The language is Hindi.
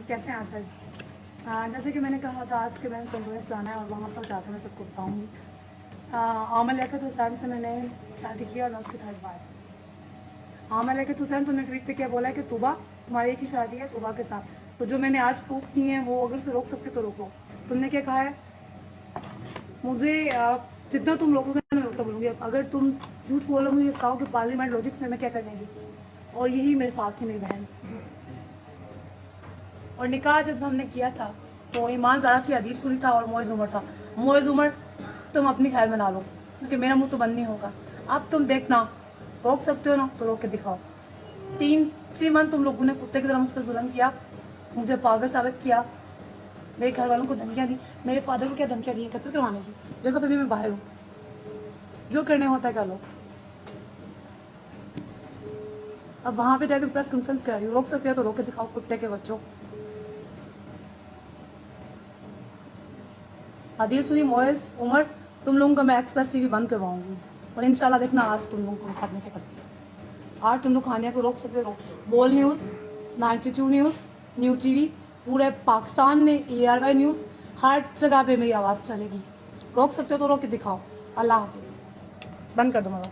कैसे हैं सर? जैसे कि मैंने कहा था आज के मैंने संतोष जाना है और वहाँ पर जाकर मैं सबको बताऊँगी। आमिर लियाकत हुसैन से मैंने शादी की और मैं उसके साथ बात। आमिर लियाकत हुसैन तुमने ट्वीट पे क्या बोला है कि तूबा तुम्हारी एक ही शादी है तूबा के साथ, तो जो मैंने आज प्रूफ किए हैं वो अगर से रोक सकते तो रोको। तुमने क्या कहा है? मुझे जितना तुम रोकोगे मैं उतना बोलूँगी। अगर तुम झूठ बोलोगे ये कहो कि पार्लियामेंट लॉजिक्स में मैं क्या कर देंगी, और यही मेरे साथ थी मेरी बहन। और निकाह जब हमने किया था तो ईमान ज़्यादा थी, अदील सुनी था और मोइज़ उमर था। मोइज़ उमर तुम अपनी खैर में ना लो क्योंकि मेरा मुंह तो बंद नहीं होगा। अब तुम देखना, रोक सकते हो ना तो रोक के दिखाओ। 3 मंथ तुम लोगों ने कुत्ते की तरह मुझ पर जुल्म किया, मुझे पागल साबित किया, मेरे घर वालों को धमकियाँ दी, मेरे फादर को क्या धमकियाँ दी कत्ल करवाने की। देखो अभी मैं बाहर हूँ, जो करने होता है कर लो। अब वहाँ पे जाकर प्रेस कॉन्फ्रेंस कर रही हूँ, रोक सकते हो तो रोक के दिखाओ कुत्ते के बच्चों। आदिल सुनी मोइज़ उमर तुम लोगों का मैं एक्सप्रेस टीवी बंद करवाऊंगी और इंशाल्लाह देखना आज तुम लोगों को साथ में क्या करती है। आज तुम लोग खानिया को रोक सकते हो। बोल न्यूज़, 92 न्यूज़, न्यूज़ टीवी, पूरे पाकिस्तान में ARY न्यूज़, हर जगह पे मेरी आवाज़ चलेगी। रोक सकते हो तो रोक के दिखाओ। अल्लाह हाफिज़। बंद कर दो मेरा।